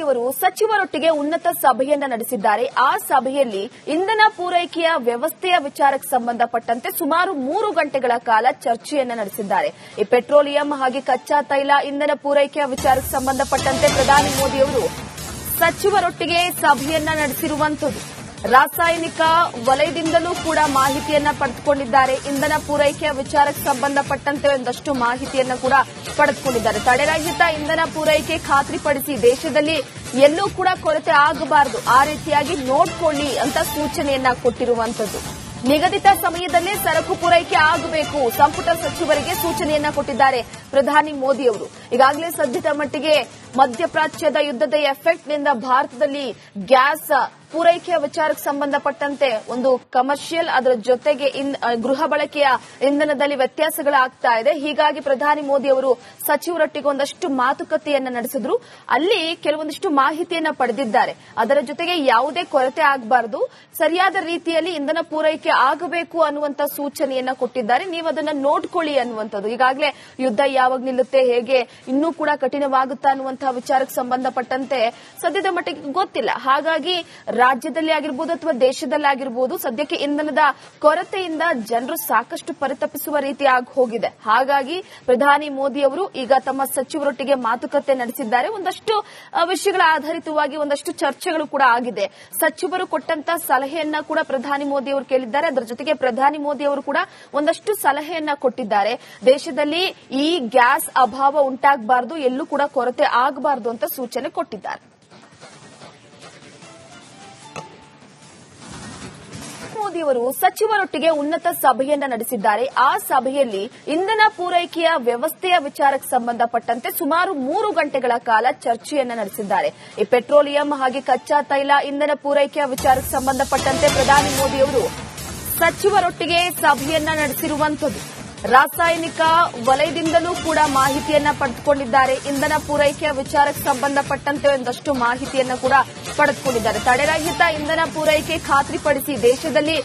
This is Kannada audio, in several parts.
ಮೋದಿಯವರು ಸಚಿವರೊಟ್ಟಿಗೆ ಉನ್ನತ ಸಭೆಯನ್ನ ನಡೆಸಿದ್ದಾರೆ. ಆ ಸಭೆಯಲ್ಲಿ ಇಂಧನ ಪೂರೈಕೆಯ ವ್ಯವಸ್ಥೆಯ ವಿಚಾರಕ್ಕೆ ಸಂಬಂಧಪಟ್ಟಂತೆ ಸುಮಾರು 3 ಗಂಟೆಗಳ ಕಾಲ ಚರ್ಚೆಯನ್ನ ನಡೆಸಿದ್ದಾರೆ. ಈ ಪೆಟ್ರೋಲಿಯಂ ಹಾಗೆ ಕಚ್ಚಾ ತೈಲ ಇಂಧನ ಪೂರೈಕೆಯ ವಿಚಾರಕ್ಕೆ ಸಂಬಂಧಪಟ್ಟಂತೆ ಪ್ರಧಾನಿ ಮೋದಿಯವರು ಸಚಿವರೊಟ್ಟಿಗೆ ಸಭೆಯನ್ನ ನಡೆಸಿರುವಂತದ್ದು. ರಾಸಾಯನಿಕ ವಲಯದಿಂದಲೂ ಕೂಡ ಮಾಹಿತಿಯನ್ನ ಪಡೆದುಕೊಂಡಿದ್ದಾರೆ. ಇಂಧನ ಪೂರೈಕೆಯ ವಿಚಾರಕ್ಕೆ ಸಂಬಂಧಪಟ್ಟಂತೆ ಒಂದಷ್ಟು ಮಾಹಿತಿಯನ್ನ ಕೂಡ ಪಡೆದುಕೊಂಡಿದ್ದಾರೆ. ತಡೆರಹಿತ ಇಂಧನ ಪೂರೈಕೆ ಖಾತ್ರಿಪಡಿಸಿ ದೇಶದಲ್ಲಿ ಎಲ್ಲೂ ಕೂಡ ಕೊರತೆ ಆಗಬಾರದು, ಆ ರೀತಿಯಾಗಿ ನೋಡ್ಕೊಳ್ಳಿ ಅಂತ ಸೂಚನೆಯನ್ನ ಕೊಟ್ಟಿರುವಂತದ್ದು. ನಿಗದಿತ ಸಮಯದಲ್ಲೇ ಸರಕು ಪೂರೈಕೆ ಆಗಬೇಕು, ಸಂಪುಟ ಸಚಿವರಿಗೆ ಸೂಚನೆಯನ್ನ ಕೊಟ್ಟಿದ್ದಾರೆ ಪ್ರಧಾನಿ ಮೋದಿಯವರು. ಈಗಾಗಲೇ ಸದ್ಯದ ಮಟ್ಟಿಗೆ ಮಧ್ಯಪ್ರಾಚ್ಯದ ಯುದ್ಧದ ಎಫೆಕ್ಟ್ನಿಂದ ಭಾರತದಲ್ಲಿ ಗ್ಯಾಸ್ ಪೂರೈಕೆಯ ವಿಚಾರಕ್ಕೆ ಸಂಬಂಧಪಟ್ಟಂತೆ ಒಂದು ಕಮರ್ಷಿಯಲ್, ಅದರ ಜೊತೆಗೆ ಗೃಹ ಬಳಕೆಯ ಇಂಧನದಲ್ಲಿ ವ್ಯತ್ಯಾಸಗಳಾಗ್ತಾ ಇದೆ. ಹೀಗಾಗಿ ಪ್ರಧಾನಿ ಮೋದಿ ಅವರು ಸಚಿವರೊಟ್ಟಿಗೆ ಒಂದಷ್ಟು ಮಾತುಕತೆಯನ್ನ ನಡೆಸಿದ್ರು. ಅಲ್ಲಿ ಕೆಲವೊಂದಿಷ್ಟು ಮಾಹಿತಿಯನ್ನ ಪಡೆದಿದ್ದಾರೆ. ಅದರ ಜೊತೆಗೆ ಯಾವುದೇ ಕೊರತೆ ಆಗಬಾರದು, ಸರಿಯಾದ ರೀತಿಯಲ್ಲಿ ಇಂಧನ ಪೂರೈಕೆ ಆಗಬೇಕು ಅನ್ನುವಂತ ಸೂಚನೆಯನ್ನ ಕೊಟ್ಟಿದ್ದಾರೆ. ನೀವು ಅದನ್ನ ನೋಡ್ಕೊಳ್ಳಿ ಅನ್ನುವಂಥದ್ದು. ಈಗಾಗಲೇ ಯುದ್ಧ ಯಾವಾಗ ನಿಲ್ಲುತ್ತೆ, ಹೇಗೆ ಇನ್ನೂ ಕೂಡ ಕಠಿಣವಾಗುತ್ತಾ ಅನ್ನುವಂತಹ ವಿಚಾರಕ್ಕೆ ಸಂಬಂಧಪಟ್ಟಂತೆ ಸದ್ಯದ ಮಟ್ಟಿಗೆ ಗೊತ್ತಿಲ್ಲ. ಹಾಗಾಗಿ ರಾಜ್ಯದಲ್ಲಿ ಆಗಿರಬಹುದು ಅಥವಾ ದೇಶದಲ್ಲಿ ಆಗಿರಬಹುದು, ಸದ್ಯಕ್ಕೆ ಇಂಧನದ ಕೊರತೆಯಿಂದ ಜನರು ಸಾಕಷ್ಟು ಪರಿತಪಿಸುವ ರೀತಿ ಆಗಿ ಹೋಗಿದೆ. ಹಾಗಾಗಿ ಪ್ರಧಾನಿ ಮೋದಿ ಅವರು ಈಗ ತಮ್ಮ ಸಚಿವರೊಟ್ಟಿಗೆ ಮಾತುಕತೆ ನಡೆಸಿದ್ದಾರೆ. ಒಂದಷ್ಟು ವಿಷಯಗಳ ಆಧಾರಿತವಾಗಿ ಒಂದಷ್ಟು ಚರ್ಚೆಗಳು ಕೂಡ ಆಗಿದೆ. ಸಚಿವರು ಕೊಟ್ಟಂತ ಸಲಹೆಯನ್ನ ಕೂಡ ಪ್ರಧಾನಿ ಮೋದಿ ಅವರು ಕೇಳಿದ್ದಾರೆ. ಅದರ ಜೊತೆಗೆ ಪ್ರಧಾನಿ ಮೋದಿ ಅವರು ಕೂಡ ಒಂದಷ್ಟು ಸಲಹೆಯನ್ನ ಕೊಟ್ಟಿದ್ದಾರೆ. ದೇಶದಲ್ಲಿ ಈ ಗ್ಯಾಸ್ ಅಭಾವ ಉಂಟಾಗಬಾರದು, ಎಲ್ಲೂ ಕೂಡ ಕೊರತೆ ಆಗಬಾರದು ಅಂತ ಸೂಚನೆ ಕೊಟ್ಟಿದ್ದಾರೆ. ಮೋದಿಯವರು ಸಚಿವರೊಟ್ಟಿಗೆ ಉನ್ನತ ಸಭೆಯನ್ನ ನಡೆಸಿದ್ದಾರೆ. ಆ ಸಭೆಯಲ್ಲಿ ಇಂಧನ ಪೂರೈಕೆಯ ವ್ಯವಸ್ಥೆಯ ವಿಚಾರಕ್ಕೆ ಸಂಬಂಧಪಟ್ಟಂತೆ ಸುಮಾರು 3 ಗಂಟೆಗಳ ಕಾಲ ಚರ್ಚೆಯನ್ನ ನಡೆಸಿದ್ದಾರೆ. ಈ ಪೆಟ್ರೋಲಿಯಂ ಹಾಗೆ ಕಚ್ಚಾ ತೈಲ ಇಂಧನ ಪೂರೈಕೆಯ ವಿಚಾರಕ್ಕೆ ಸಂಬಂಧಪಟ್ಟಂತೆ ಪ್ರಧಾನಿ ಮೋದಿಯವರು ಸಚಿವರೊಟ್ಟಿಗೆ ಸಭೆಯನ್ನ ನಡೆಸಿರುವಂತದ್ದು. ರಾಸಾಯನಿಕ ವಲಯದಿಂದಲೂ ಕೂಡ ಮಾಹಿತಿಯನ್ನ ಪಡೆದುಕೊಂಡಿದ್ದಾರೆ. ಇಂಧನ ಪೂರೈಕೆಯ ವಿಚಾರಕ್ಕೆ ಸಂಬಂಧಪಟ್ಟಂತೆ ಒಂದಷ್ಟು ಮಾಹಿತಿಯನ್ನ ಕೂಡ ಪಡೆದುಕೊಂಡಿದ್ದಾರೆ. ತಡೆರಹಿತ ಇಂಧನ ಪೂರೈಕೆ ಖಾತ್ರಿಪಡಿಸಿ ದೇಶದಲ್ಲಿ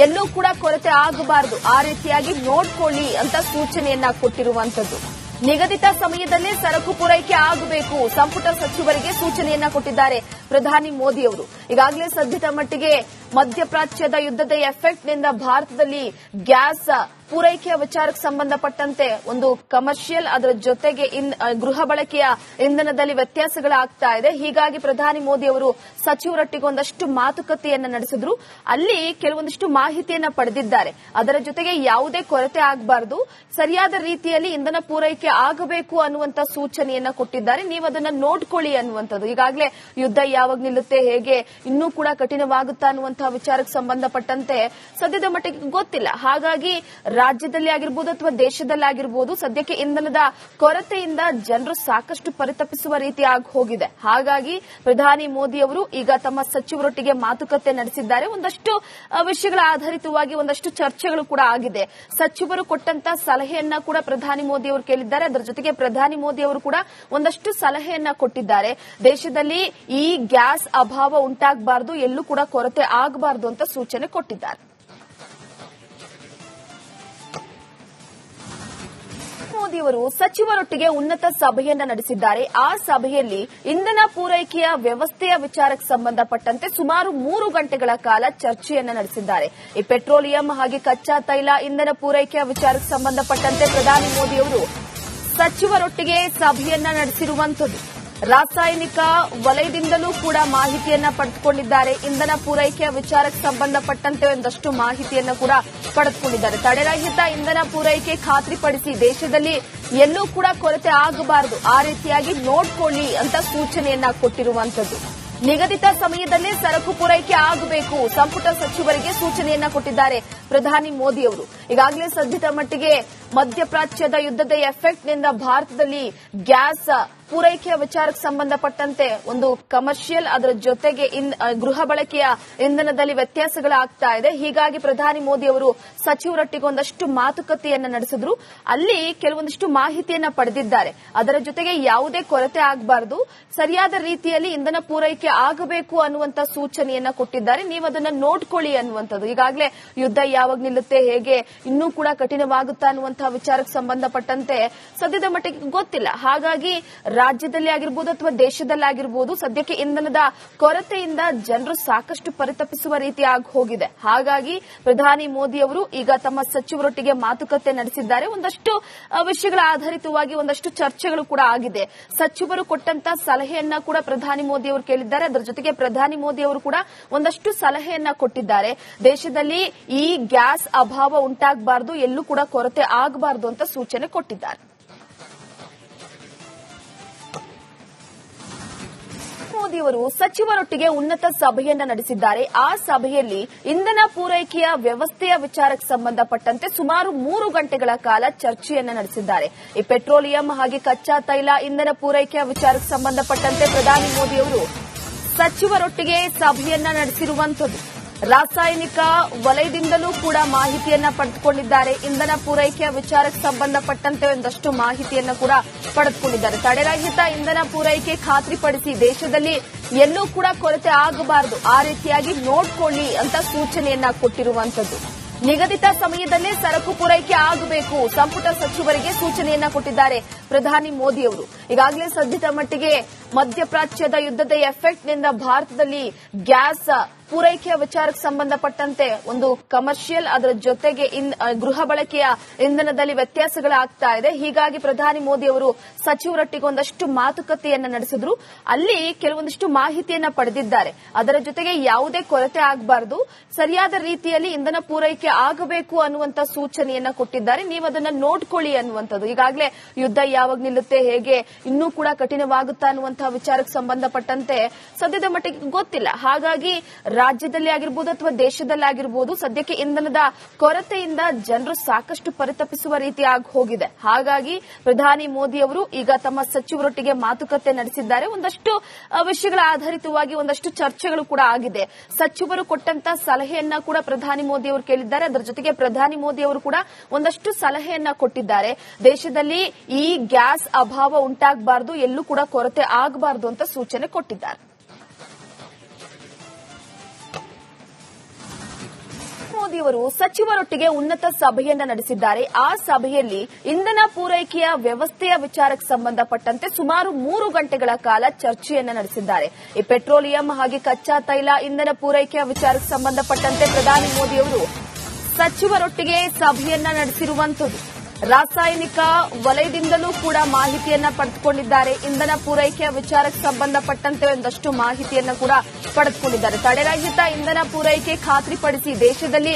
ಎಲ್ಲೂ ಕೂಡ ಕೊರತೆ ಆಗಬಾರದು, ಆ ರೀತಿಯಾಗಿ ನೋಡ್ಕೊಳ್ಳಿ ಅಂತ ಸೂಚನೆಯನ್ನ ಕೊಟ್ಟಿರುವಂತದ್ದು. ನಿಗದಿತ ಸಮಯದಲ್ಲೇ ಸರಕು ಪೂರೈಕೆ ಆಗಬೇಕು, ಸಂಪುಟ ಸಚಿವರಿಗೆ ಸೂಚನೆಯನ್ನ ಕೊಟ್ಟಿದ್ದಾರೆ ಪ್ರಧಾನಿ ಮೋದಿಯವರು. ಈಗಾಗಲೇ ಸದ್ಯದ ಮಟ್ಟಿಗೆ ಮಧ್ಯಪ್ರಾಚ್ಯದ ಯುದ್ಧದ ಎಫೆಕ್ಟ್ನಿಂದ ಭಾರತದಲ್ಲಿ ಗ್ಯಾಸ್ ಪೂರೈಕೆಯ ವಿಚಾರಕ್ಕೆ ಸಂಬಂಧಪಟ್ಟಂತೆ ಒಂದು ಕಮರ್ಷಿಯಲ್, ಅದರ ಜೊತೆಗೆ ಗೃಹ ಬಳಕೆಯ ಇಂಧನದಲ್ಲಿ ವ್ಯತ್ಯಾಸಗಳಾಗ್ತಾ ಇದೆ. ಹೀಗಾಗಿ ಪ್ರಧಾನಿ ಮೋದಿ ಅವರು ಸಚಿವರೊಟ್ಟಿಗೆ ಒಂದಷ್ಟು ಮಾತುಕತೆಯನ್ನ ನಡೆಸಿದ್ರು. ಅಲ್ಲಿ ಕೆಲವೊಂದಿಷ್ಟು ಮಾಹಿತಿಯನ್ನ ಪಡೆದಿದ್ದಾರೆ. ಅದರ ಜೊತೆಗೆ ಯಾವುದೇ ಕೊರತೆ ಆಗಬಾರದು, ಸರಿಯಾದ ರೀತಿಯಲ್ಲಿ ಇಂಧನ ಪೂರೈಕೆ ಆಗಬೇಕು ಅನ್ನುವಂತ ಸೂಚನೆಯನ್ನ ಕೊಟ್ಟಿದ್ದಾರೆ. ನೀವು ಅದನ್ನ ನೋಡ್ಕೊಳ್ಳಿ ಅನ್ನುವಂಥದ್ದು. ಈಗಾಗಲೇ ಯುದ್ಧ ಯಾವಾಗ ನಿಲ್ಲುತ್ತೆ, ಹೇಗೆ ಇನ್ನೂ ಕೂಡ ಕಠಿಣವಾಗುತ್ತಾ ಅನ್ನುವಂತಹ ವಿಚಾರಕ್ಕೆ ಸಂಬಂಧಪಟ್ಟಂತೆ ಸದ್ಯದ ಮಟ್ಟಿಗೆ ಗೊತ್ತಿಲ್ಲ. ಹಾಗಾಗಿ ರಾಜ್ಯದಲ್ಲಿ ಆಗಿರಬಹುದು ಅಥವಾ ದೇಶದಲ್ಲಿ ಆಗಿರಬಹುದು, ಸದ್ಯಕ್ಕೆ ಇಂಧನದ ಕೊರತೆಯಿಂದ ಜನರು ಸಾಕಷ್ಟು ಪರಿತಪಿಸುವ ರೀತಿ ಆಗಿ ಹೋಗಿದೆ. ಹಾಗಾಗಿ ಪ್ರಧಾನಿ ಮೋದಿ ಅವರು ಈಗ ತಮ್ಮ ಸಚಿವರೊಟ್ಟಿಗೆ ಮಾತುಕತೆ ನಡೆಸಿದ್ದಾರೆ. ಒಂದಷ್ಟು ವಿಷಯಗಳ ಆಧಾರಿತವಾಗಿ ಒಂದಷ್ಟು ಚರ್ಚೆಗಳು ಕೂಡ ಆಗಿದೆ. ಸಚಿವರು ಕೊಟ್ಟಂತ ಸಲಹೆಯನ್ನ ಕೂಡ ಪ್ರಧಾನಿ ಮೋದಿ ಅವರು ಕೇಳಿದ್ದಾರೆ. ಅದರ ಜೊತೆಗೆ ಪ್ರಧಾನಿ ಮೋದಿ ಅವರು ಕೂಡ ಒಂದಷ್ಟು ಸಲಹೆಯನ್ನ ಕೊಟ್ಟಿದ್ದಾರೆ. ದೇಶದಲ್ಲಿ ಈ ಗ್ಯಾಸ್ ಅಭಾವ ಉಂಟಾಗಬಾರದು, ಎಲ್ಲೂ ಕೂಡ ಕೊರತೆ ಆಗಬಾರದು ಅಂತ ಸೂಚನೆ ಕೊಟ್ಟಿದ್ದಾರೆ. ಮೋದಿಯವರು ಸಚಿವರೊಟ್ಟಿಗೆ ಉನ್ನತ ಸಭೆಯನ್ನ ನಡೆಸಿದ್ದಾರೆ. ಆ ಸಭೆಯಲ್ಲಿ ಇಂಧನ ಪೂರೈಕೆಯ ವ್ಯವಸ್ಥೆಯ ವಿಚಾರಕ್ಕೆ ಸಂಬಂಧಪಟ್ಟಂತೆ ಸುಮಾರು 3 ಗಂಟೆಗಳ ಕಾಲ ಚರ್ಚೆಯನ್ನ ನಡೆಸಿದ್ದಾರೆ. ಈ ಪೆಟ್ರೋಲಿಯಂ ಹಾಗೆ ಕಚ್ಚಾ ತೈಲ ಇಂಧನ ಪೂರೈಕೆಯ ವಿಚಾರಕ್ಕೆ ಸಂಬಂಧಪಟ್ಟಂತೆ ಪ್ರಧಾನಿ ಮೋದಿಯವರು ಸಚಿವರೊಟ್ಟಿಗೆ ಸಭೆಯನ್ನ ನಡೆಸಿರುವಂತದ್ದು. ರಾಸಾಯನಿಕ ವಲಯದಿಂದಲೂ ಕೂಡ ಮಾಹಿತಿಯನ್ನ ಪಡೆದುಕೊಂಡಿದ್ದಾರೆ. ಇಂಧನ ಪೂರೈಕೆಯ ವಿಚಾರಕ್ಕೆ ಸಂಬಂಧಪಟ್ಟಂತೆ ಒಂದಷ್ಟು ಮಾಹಿತಿಯನ್ನ ಕೂಡ ಪಡೆದುಕೊಂಡಿದ್ದಾರೆ. ತಡೆರಹಿತ ಇಂಧನ ಪೂರೈಕೆ ಖಾತ್ರಿಪಡಿಸಿ ದೇಶದಲ್ಲಿ ಎಲ್ಲೂ ಕೂಡ ಕೊರತೆ ಆಗಬಾರದು, ಆ ರೀತಿಯಾಗಿ ನೋಡ್ಕೊಳ್ಳಿ ಅಂತ ಸೂಚನೆಯನ್ನ ಕೊಟ್ಟಿರುವಂತದ್ದು. ನಿಗದಿತ ಸಮಯದಲ್ಲೇ ಸರಕು ಪೂರೈಕೆ ಆಗಬೇಕು, ಸಂಪುಟ ಸಚಿವರಿಗೆ ಸೂಚನೆಯನ್ನ ಕೊಟ್ಟಿದ್ದಾರೆ ಪ್ರಧಾನಿ ಮೋದಿ ಅವರು. ಈಗಾಗಲೇ ಸದ್ಯದ ಮಟ್ಟಿಗೆ ಮಧ್ಯಪ್ರಾಚ್ಯದ ಯುದ್ಧದ ಎಫೆಕ್ಟ್ನಿಂದ ಭಾರತದಲ್ಲಿ ಗ್ಯಾಸ್ ಪೂರೈಕೆಯ ವಿಚಾರಕ್ಕೆ ಸಂಬಂಧಪಟ್ಟಂತೆ ಒಂದು ಕಮರ್ಷಿಯಲ್, ಅದರ ಜೊತೆಗೆ ಗೃಹ ಬಳಕೆಯ ಇಂಧನದಲ್ಲಿ ವ್ಯತ್ಯಾಸಗಳಾಗ್ತಾ ಇದೆ. ಹೀಗಾಗಿ ಪ್ರಧಾನಿ ಮೋದಿ ಅವರು ಸಚಿವರೊಟ್ಟಿಗೆ ಒಂದಷ್ಟು ಮಾತುಕತೆಯನ್ನ ನಡೆಸಿದ್ರು. ಅಲ್ಲಿ ಕೆಲವೊಂದಿಷ್ಟು ಮಾಹಿತಿಯನ್ನ ಪಡೆದಿದ್ದಾರೆ. ಅದರ ಜೊತೆಗೆ ಯಾವುದೇ ಕೊರತೆ ಆಗಬಾರದು, ಸರಿಯಾದ ರೀತಿಯಲ್ಲಿ ಇಂಧನ ಪೂರೈಕೆ ಆಗಬೇಕು ಅನ್ನುವಂತ ಸೂಚನೆಯನ್ನ ಕೊಟ್ಟಿದ್ದಾರೆ. ನೀವು ಅದನ್ನ ನೋಡ್ಕೊಳ್ಳಿ ಅನ್ನುವಂಥದ್ದು. ಈಗಾಗಲೇ ಯುದ್ಧ ಯಾವಾಗ ನಿಲ್ಲುತ್ತೆ, ಹೇಗೆ ಇನ್ನೂ ಕೂಡ ಕಠಿಣವಾಗುತ್ತಾ ಅನ್ನುವಂತ ಅನ್ನುವಂತಹ ವಿಚಾರಕ್ಕೆ ಸಂಬಂಧಪಟ್ಟಂತೆ ಸದ್ಯದ ಮಟ್ಟಿಗೆ ಗೊತ್ತಿಲ್ಲ. ಹಾಗಾಗಿ ರಾಜ್ಯದಲ್ಲಿ ಆಗಿರಬಹುದು ಅಥವಾ ದೇಶದಲ್ಲಾಗಿರಬಹುದು ಸದ್ಯಕ್ಕೆ ಇಂಧನದ ಕೊರತೆಯಿಂದ ಜನರು ಸಾಕಷ್ಟು ಪರಿತಪಿಸುವ ರೀತಿ ಆಗಿ ಹೋಗಿದೆ. ಹಾಗಾಗಿ ಪ್ರಧಾನಿ ಮೋದಿ ಅವರು ಈಗ ತಮ್ಮ ಸಚಿವರೊಟ್ಟಿಗೆ ಮಾತುಕತೆ ನಡೆಸಿದ್ದಾರೆ. ಒಂದಷ್ಟು ವಿಷಯಗಳ ಆಧಾರಿತವಾಗಿ ಒಂದಷ್ಟು ಚರ್ಚೆಗಳು ಕೂಡ ಆಗಿದೆ. ಸಚಿವರು ಕೊಟ್ಟಂತ ಸಲಹೆಯನ್ನ ಕೂಡ ಪ್ರಧಾನಿ ಮೋದಿ ಅವರು ಕೇಳಿದ್ದಾರೆ. ಅದರ ಜೊತೆಗೆ ಪ್ರಧಾನಿ ಮೋದಿ ಅವರು ಕೂಡ ಒಂದಷ್ಟು ಸಲಹೆಯನ್ನ ಕೊಟ್ಟಿದ್ದಾರೆ. ದೇಶದಲ್ಲಿ ಈ ಗ್ಯಾಸ್ ಅಭಾವ ಉಂಟಾಗಬಾರದು, ಎಲ್ಲೂ ಕೂಡ ಕೊರತೆ ಆಗಬಾರದು ಅಂತ ಸೂಚನೆ ಕೊಟ್ಟಿದ್ದಾರೆ. ಮೋದಿ ಅವರು ಸಚಿವರೊಟ್ಟಿಗೆ ಉನ್ನತ ಸಭೆಯನ್ನ ನಡೆಸಿದ್ದಾರೆ. ಆ ಸಭೆಯಲ್ಲಿ ಇಂಧನ ಪೂರೈಕೆಯ ವ್ಯವಸ್ಥೆಯ ವಿಚಾರಕ್ಕೆ ಸಂಬಂಧಪಟ್ಟಂತೆ ಸುಮಾರು 3 ಗಂಟೆಗಳ ಕಾಲ ಚರ್ಚೆಯನ್ನ ನಡೆಸಿದ್ದಾರೆ. ಈ ಪೆಟ್ರೋಲಿಯಂ ಹಾಗೆ ಕಚ್ಚಾ ತೈಲ ಇಂಧನ ಪೂರೈಕೆಯ ವಿಚಾರಕ್ಕೆ ಸಂಬಂಧಪಟ್ಟಂತೆ ಪ್ರಧಾನಿ ಮೋದಿ ಅವರು ಸಚಿವರೊಟ್ಟಿಗೆ ಸಭೆಯನ್ನ ನಡೆಸಿರುವಂತದ್ದು. ರಾಸಾಯನಿಕ ವಲಯದಿಂದಲೂ ಕೂಡ ಮಾಹಿತಿಯನ್ನ ಪಡೆದುಕೊಂಡಿದ್ದಾರೆ. ಇಂಧನ ಪೂರೈಕೆಯ ವಿಚಾರಕ್ಕೆ ಸಂಬಂಧಪಟ್ಟಂತೆ ಒಂದಷ್ಟು ಮಾಹಿತಿಯನ್ನ ಕೂಡ ಪಡೆದುಕೊಂಡಿದ್ದಾರೆ. ತಡೆರಹಿತ ಇಂಧನ ಪೂರೈಕೆ ಖಾತ್ರಿಪಡಿಸಿ ದೇಶದಲ್ಲಿ ಎಲ್ಲೂ ಕೂಡ ಕೊರತೆ ಆಗಬಾರದು, ಆ ರೀತಿಯಾಗಿ ನೋಡ್ಕೊಳ್ಳಿ ಅಂತ ಸೂಚನೆಯನ್ನ ಕೊಟ್ಟಿರುವಂತದ್ದು. ನಿಗದಿತ ಸಮಯದಲ್ಲೇ ಸರಕು ಪೂರೈಕೆ ಆಗಬೇಕು, ಸಂಪುಟ ಸಚಿವರಿಗೆ ಸೂಚನೆಯನ್ನ ಕೊಟ್ಟಿದ್ದಾರೆ ಪ್ರಧಾನಿ ಮೋದಿ ಅವರು. ಈಗಾಗಲೇ ಸದ್ಯದ ಮಟ್ಟಿಗೆ ಮಧ್ಯಪ್ರಾಚ್ಯದ ಯುದ್ಧದ ಎಫೆಕ್ಟ್ನಿಂದ ಭಾರತದಲ್ಲಿ ಗ್ಯಾಸ್ ಪೂರೈಕೆಯ ವಿಚಾರಕ್ಕೆ ಸಂಬಂಧಪಟ್ಟಂತೆ ಒಂದು ಕಮರ್ಷಿಯಲ್, ಅದರ ಜೊತೆಗೆ ಗೃಹ ಬಳಕೆಯ ಇಂಧನದಲ್ಲಿ ವ್ಯತ್ಯಾಸಗಳಾಗ್ತಾ ಇದೆ. ಹೀಗಾಗಿ ಪ್ರಧಾನಿ ಮೋದಿ ಅವರು ಸಚಿವರೊಟ್ಟಿಗೆ ಒಂದಷ್ಟು ಮಾತುಕತೆಯನ್ನ ನಡೆಸಿದ್ರು. ಅಲ್ಲಿ ಕೆಲವೊಂದಿಷ್ಟು ಮಾಹಿತಿಯನ್ನ ಪಡೆದಿದ್ದಾರೆ. ಅದರ ಜೊತೆಗೆ ಯಾವುದೇ ಕೊರತೆ ಆಗಬಾರದು, ಸರಿಯಾದ ರೀತಿಯಲ್ಲಿ ಇಂಧನ ಪೂರೈಕೆ ಆಗಬೇಕು ಅನ್ನುವಂತ ಸೂಚನೆಯನ್ನ ಕೊಟ್ಟಿದ್ದಾರೆ. ನೀವು ಅದನ್ನ ನೋಡ್ಕೊಳ್ಳಿ ಅನ್ನುವಂಥದ್ದು. ಈಗಾಗಲೇ ಯುದ್ಧ ಯಾವಾಗ ನಿಲ್ಲುತ್ತೆ, ಹೇಗೆ ಇನ್ನೂ ಕೂಡ ಕಠಿಣವಾಗುತ್ತಾ ಅನ್ನುವಂತಹ ವಿಚಾರಕ್ಕೆ ಸಂಬಂಧಪಟ್ಟಂತೆ ಸದ್ಯದ ಮಟ್ಟಿಗೆ ಗೊತ್ತಿಲ್ಲ. ಹಾಗಾಗಿ ರಾಜ್ಯದಲ್ಲಿ ಆಗಿರಬಹುದು ಅಥವಾ ದೇಶದಲ್ಲಾಗಿರಬಹುದು ಸದ್ಯಕ್ಕೆ ಇಂಧನದ ಕೊರತೆಯಿಂದ ಜನರು ಸಾಕಷ್ಟು ಪರಿತಪಿಸುವ ರೀತಿ ಆಗಿ ಹೋಗಿದೆ. ಹಾಗಾಗಿ ಪ್ರಧಾನಿ ಮೋದಿ ಅವರು ಈಗ ತಮ್ಮ ಸಚಿವರೊಟ್ಟಿಗೆ ಮಾತುಕತೆ ನಡೆಸಿದ್ದಾರೆ. ಒಂದಷ್ಟು ವಿಷಯಗಳ ಆಧಾರಿತವಾಗಿ ಒಂದಷ್ಟು ಚರ್ಚೆಗಳು ಕೂಡ ಆಗಿದೆ. ಸಚಿವರು ಕೊಟ್ಟಂತ ಸಲಹೆಯನ್ನ ಕೂಡ ಪ್ರಧಾನಿ ಮೋದಿ ಅವರು ಕೇಳಿದ್ದಾರೆ. ಅದರ ಜೊತೆಗೆ ಪ್ರಧಾನಿ ಮೋದಿ ಅವರು ಕೂಡ ಒಂದಷ್ಟು ಸಲಹೆಯನ್ನ ಕೊಟ್ಟಿದ್ದಾರೆ. ದೇಶದಲ್ಲಿ ಈ ಗ್ಯಾಸ್ ಅಭಾವ ಉಂಟಾಗಬಾರದು, ಎಲ್ಲೂ ಕೂಡ ಕೊರತೆ ಆಗಬಾರದು ಅಂತ ಸೂಚನೆ ಕೊಟ್ಟಿದ್ದಾರೆ. ಮೋದಿ ಅವರು ಸಚಿವರೊಟ್ಟಿಗೆ ಉನ್ನತ ಸಭೆಯನ್ನ ನಡೆಸಿದ್ದಾರೆ. ಆ ಸಭೆಯಲ್ಲಿ ಇಂಧನ ಪೂರೈಕೆಯ ವ್ಯವಸ್ಥೆಯ ವಿಚಾರಕ್ಕೆ ಸಂಬಂಧಪಟ್ಟಂತೆ ಸುಮಾರು 3 ಗಂಟೆಗಳ ಕಾಲ ಚರ್ಚೆಯನ್ನ ನಡೆಸಿದ್ದಾರೆ. ಈ ಪೆಟ್ರೋಲಿಯಂ ಹಾಗೆ ಕಚ್ಚಾ ತೈಲ ಇಂಧನ ಪೂರೈಕೆಯ ವಿಚಾರಕ್ಕೆ ಸಂಬಂಧಪಟ್ಟಂತೆ ಪ್ರಧಾನಿ ಮೋದಿ ಅವರು ಸಚಿವರೊಟ್ಟಿಗೆ ಸಭೆಯನ್ನ ನಡೆಸಿರುವಂತದ್ದು. ರಾಸಾಯನಿಕ ವಲಯದಿಂದಲೂ ಕೂಡ ಮಾಹಿತಿಯನ್ನ ಪಡೆದುಕೊಂಡಿದ್ದಾರೆ. ಇಂಧನ ಪೂರೈಕೆಯ ವಿಚಾರಕ್ಕೆ ಸಂಬಂಧಪಟ್ಟಂತೆ ಒಂದಷ್ಟು ಮಾಹಿತಿಯನ್ನ ಕೂಡ ಪಡೆದುಕೊಂಡಿದ್ದಾರೆ. ತಡೆರಹಿತ ಇಂಧನ ಪೂರೈಕೆ ಖಾತ್ರಿಪಡಿಸಿ ದೇಶದಲ್ಲಿ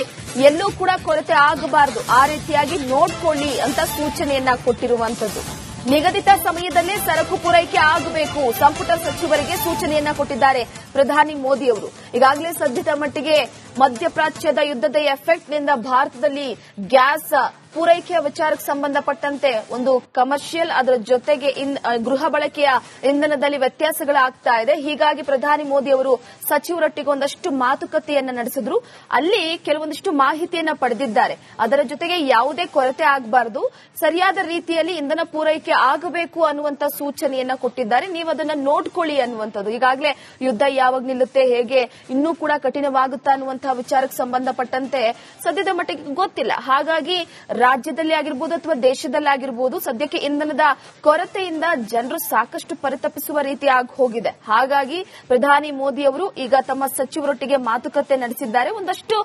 ಎಲ್ಲೂ ಕೂಡ ಕೊರತೆ ಆಗಬಾರದು, ಆ ರೀತಿಯಾಗಿ ನೋಡ್ಕೊಳ್ಳಿ ಅಂತ ಸೂಚನೆಯನ್ನ ಕೊಟ್ಟಿರುವಂತದ್ದು. ನಿಗದಿತ ಸಮಯದಲ್ಲೇ ಸರಕು ಪೂರೈಕೆ ಆಗಬೇಕು, ಸಂಪುಟ ಸಚಿವರಿಗೆ ಸೂಚನೆಯನ್ನ ಕೊಟ್ಟಿದ್ದಾರೆ ಪ್ರಧಾನಿ ಮೋದಿ ಅವರು. ಈಗಾಗಲೇ ಸದ್ಯದ ಮಟ್ಟಿಗೆ ಮಧ್ಯಪ್ರಾಚ್ಯದ ಯುದ್ಧದ ಎಫೆಕ್ಟ್ನಿಂದ ಭಾರತದಲ್ಲಿ ಗ್ಯಾಸ್ ಪೂರೈಕೆಯ ವಿಚಾರಕ್ಕೆ ಸಂಬಂಧಪಟ್ಟಂತೆ ಒಂದು ಕಮರ್ಷಿಯಲ್, ಅದರ ಜೊತೆಗೆ ಗೃಹ ಬಳಕೆಯ ಇಂಧನದಲ್ಲಿ ವ್ಯತ್ಯಾಸಗಳಾಗ್ತಾ ಇದೆ. ಹೀಗಾಗಿ ಪ್ರಧಾನಿ ಮೋದಿ ಅವರು ಸಚಿವರೊಟ್ಟಿಗೆ ಒಂದಷ್ಟು ಮಾತುಕತೆಯನ್ನ ನಡೆಸಿದ್ರು. ಅಲ್ಲಿ ಕೆಲವೊಂದಿಷ್ಟು ಮಾಹಿತಿಯನ್ನ ಪಡೆದಿದ್ದಾರೆ. ಅದರ ಜೊತೆಗೆ ಯಾವುದೇ ಕೊರತೆ ಆಗಬಾರದು, ಸರಿಯಾದ ರೀತಿಯಲ್ಲಿ ಇಂಧನ ಪೂರೈಕೆ ಆಗಬೇಕು ಅನ್ನುವಂತ ಸೂಚನೆಯನ್ನ ಕೊಟ್ಟಿದ್ದಾರೆ. ನೀವು ಅದನ್ನ ನೋಡ್ಕೊಳ್ಳಿ ಅನ್ನುವಂಥದ್ದು. ಈಗಾಗಲೇ ಯುದ್ಧ ಯಾವಾಗ ನಿಲ್ಲುತ್ತೆ, ಹೇಗೆ ಇನ್ನೂ ಕೂಡ ಕಠಿಣವಾಗುತ್ತಾ ಅನ್ನುವಂತಹ ವಿಚಾರಕ್ಕೆ ಸಂಬಂಧಪಟ್ಟಂತೆ ಸದ್ಯದ ಮಟ್ಟಿಗೆ ಗೊತ್ತಿಲ್ಲ. ಹಾಗಾಗಿ ರಾಜ್ಯದಲ್ಲಿ ಆಗಿರಬಹುದು ಅಥವಾ ದೇಶದಲ್ಲಾಗಿರಬಹುದು ಸದ್ಯಕ್ಕೆ ಇಂಧನದ ಕೊರತೆಯಿಂದ ಜನರು ಸಾಕಷ್ಟು ಪರಿತಪಿಸುವ ರೀತಿ ಆಗಿ ಹೋಗಿದೆ. ಹಾಗಾಗಿ ಪ್ರಧಾನಿ ಮೋದಿ ಅವರು ಈಗ ತಮ್ಮ ಸಚಿವರೊಟ್ಟಿಗೆ ಮಾತುಕತೆ ನಡೆಸಿದ್ದಾರೆ. ಒಂದಷ್ಟು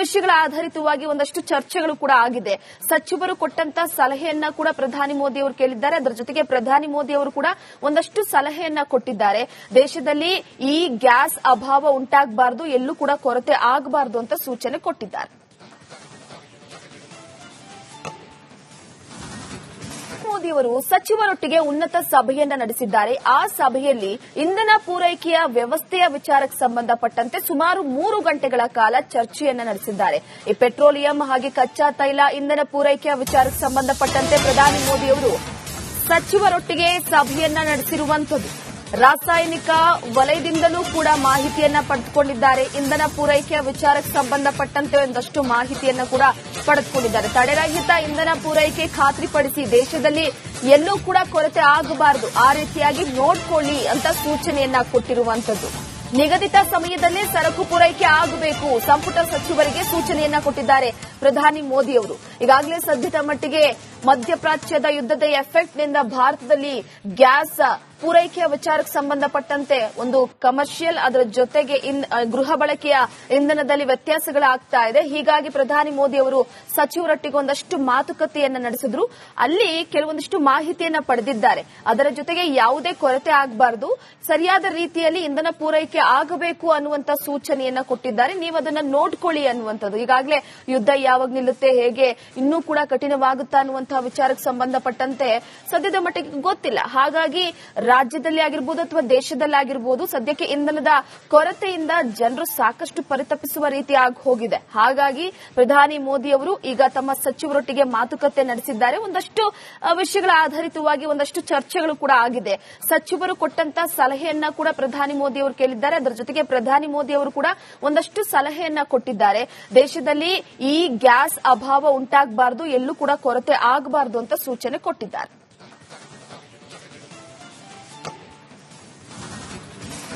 ವಿಷಯಗಳ ಆಧಾರಿತವಾಗಿ ಒಂದಷ್ಟು ಚರ್ಚೆಗಳು ಕೂಡ ಆಗಿದೆ. ಸಚಿವರು ಕೊಟ್ಟಂತ ಸಲಹೆಯನ್ನ ಕೂಡ ಪ್ರಧಾನಿ ಮೋದಿ ಅವರು ಕೇಳಿದ್ದಾರೆ. ಅದರ ಜೊತೆಗೆ ಪ್ರಧಾನಿ ಮೋದಿ ಅವರು ಕೂಡ ಒಂದಷ್ಟು ಸಲಹೆಯನ್ನ ಕೊಟ್ಟಿದ್ದಾರೆ. ದೇಶದಲ್ಲಿ ಈ ಗ್ಯಾಸ್ ಅಭಾವ ಉಂಟಾಗಬಾರದು, ಎಲ್ಲೂ ಕೂಡ ಕೊರತೆ ಆಗಬಾರದು ಅಂತ ಸೂಚನೆ ಕೊಟ್ಟಿದ್ದಾರೆ. ಮೋದಿ ಅವರು ಸಚಿವರೊಟ್ಟಿಗೆ ಉನ್ನತ ಸಭೆಯನ್ನ ನಡೆಸಿದ್ದಾರೆ. ಆ ಸಭೆಯಲ್ಲಿ ಇಂಧನ ಪೂರೈಕೆಯ ವ್ಯವಸ್ಥೆಯ ವಿಚಾರಕ್ಕೆ ಸಂಬಂಧಪಟ್ಟಂತೆ ಸುಮಾರು 3 ಗಂಟೆಗಳ ಕಾಲ ಚರ್ಚೆಯನ್ನ ನಡೆಸಿದ್ದಾರೆ. ಈ ಪೆಟ್ರೋಲಿಯಂ ಹಾಗೆ ಕಚ್ಚಾ ತೈಲ ಇಂಧನ ಪೂರೈಕೆಯ ವಿಚಾರಕ್ಕೆ ಸಂಬಂಧಪಟ್ಟಂತೆ ಪ್ರಧಾನಿ ಮೋದಿ ಅವರು ಸಚಿವರೊಟ್ಟಿಗೆ ಸಭೆಯನ್ನ ನಡೆಸಿರುವಂತದ್ದು. ರಾಸಾಯನಿಕ ವಲಯದಿಂದಲೂ ಕೂಡ ಮಾಹಿತಿಯನ್ನ ಪಡೆದುಕೊಂಡಿದ್ದಾರೆ. ಇಂಧನ ಪೂರೈಕೆಯ ವಿಚಾರಕ್ಕೆ ಸಂಬಂಧಪಟ್ಟಂತೆ ಒಂದಷ್ಟು ಮಾಹಿತಿಯನ್ನ ಕೂಡ ಪಡೆದುಕೊಂಡಿದ್ದಾರೆ. ತಡೆರಹಿತ ಇಂಧನ ಪೂರೈಕೆ ಖಾತ್ರಿಪಡಿಸಿ ದೇಶದಲ್ಲಿ ಎಲ್ಲೂ ಕೂಡ ಕೊರತೆ ಆಗಬಾರದು, ಆ ರೀತಿಯಾಗಿ ನೋಡ್ಕೊಳ್ಳಿ ಅಂತ ಸೂಚನೆಯನ್ನ ಕೊಟ್ಟಿರುವಂತದ್ದು. ನಿಗದಿತ ಸಮಯದಲ್ಲೇ ಸರಕು ಪೂರೈಕೆ ಆಗಬೇಕು. ಸಂಪುಟ ಸಚಿವರಿಗೆ ಸೂಚನೆಯನ್ನ ಕೊಟ್ಟಿದ್ದಾರೆ ಪ್ರಧಾನಿ ಮೋದಿ ಅವರು. ಈಗಾಗಲೇ ಸದ್ಯದ ಮಟ್ಟಿಗೆ ಮಧ್ಯಪ್ರಾಚ್ಯದ ಯುದ್ಧದ ಎಫೆಕ್ಟ್ನಿಂದ ಭಾರತದಲ್ಲಿ ಗ್ಯಾಸ್ ಪೂರೈಕೆಯ ವಿಚಾರಕ್ಕೆ ಸಂಬಂಧಪಟ್ಟಂತೆ ಒಂದು ಕಮರ್ಷಿಯಲ್ ಅದರ ಜೊತೆಗೆ ಗೃಹ ಬಳಕೆಯ ಇಂಧನದಲ್ಲಿ ವ್ಯತ್ಯಾಸಗಳಾಗ್ತಾ ಇದೆ. ಹೀಗಾಗಿ ಪ್ರಧಾನಿ ಮೋದಿ ಅವರು ಸಚಿವರೊಟ್ಟಿಗೆ ಒಂದಷ್ಟು ಮಾತುಕತೆಯನ್ನ ನಡೆಸಿದ್ರು. ಅಲ್ಲಿ ಕೆಲವೊಂದಿಷ್ಟು ಮಾಹಿತಿಯನ್ನ ಪಡೆದಿದ್ದಾರೆ. ಅದರ ಜೊತೆಗೆ ಯಾವುದೇ ಕೊರತೆ ಆಗಬಾರದು, ಸರಿಯಾದ ರೀತಿಯಲ್ಲಿ ಇಂಧನ ಪೂರೈಕೆ ಆಗಬೇಕು ಅನ್ನುವಂತ ಸೂಚನೆಯನ್ನ ಕೊಟ್ಟಿದ್ದಾರೆ. ನೀವು ಅದನ್ನ ನೋಡ್ಕೊಳ್ಳಿ ಅನ್ನುವಂಥದ್ದು. ಈಗಾಗಲೇ ಯುದ್ಧ ಯಾವಾಗ ನಿಲ್ಲುತ್ತೆ, ಹೇಗೆ ಇನ್ನೂ ಕೂಡ ಕಠಿಣವಾಗುತ್ತಾ ಅನ್ನುವಂತಹ ವಿಚಾರಕ್ಕೆ ಸಂಬಂಧಪಟ್ಟಂತೆ ಸದ್ಯದ ಮಟ್ಟಿಗೆ ಗೊತ್ತಿಲ್ಲ. ಹಾಗಾಗಿ ರಾಜ್ಯದಲ್ಲಿ ಆಗಿರಬಹುದು ಅಥವಾ ದೇಶದಲ್ಲಾಗಿರಬಹುದು ಸದ್ಯಕ್ಕೆ ಇಂಧನದ ಕೊರತೆಯಿಂದ ಜನರು ಸಾಕಷ್ಟು ಪರಿತಪಿಸುವ ರೀತಿ ಆಗಿ ಹೋಗಿದೆ. ಹಾಗಾಗಿ ಪ್ರಧಾನಿ ಮೋದಿ ಅವರು ಈಗ ತಮ್ಮ ಸಚಿವರೊಟ್ಟಿಗೆ ಮಾತುಕತೆ ನಡೆಸಿದ್ದಾರೆ. ಒಂದಷ್ಟು ವಿಷಯಗಳ ಆಧಾರಿತವಾಗಿ ಒಂದಷ್ಟು ಚರ್ಚೆಗಳು ಕೂಡ ಆಗಿದೆ. ಸಚಿವರು ಕೊಟ್ಟಂತ ಸಲಹೆಯನ್ನ ಕೂಡ ಪ್ರಧಾನಿ ಮೋದಿ ಅವರು ಕೇಳಿದ್ದಾರೆ. ಅದರ ಜೊತೆಗೆ ಪ್ರಧಾನಿ ಮೋದಿ ಅವರು ಕೂಡ ಒಂದಷ್ಟು ಸಲಹೆಯನ್ನ ಕೊಟ್ಟಿದ್ದಾರೆ. ದೇಶದಲ್ಲಿ ಈ ಗ್ಯಾಸ್ ಅಭಾವ ಉಂಟಾಗಬಾರದು, ಎಲ್ಲೂ ಕೂಡ ಕೊರತೆ ಆಗಬಾರದು ಅಂತ ಸೂಚನೆ ಕೊಟ್ಟಿದ್ದಾರೆ.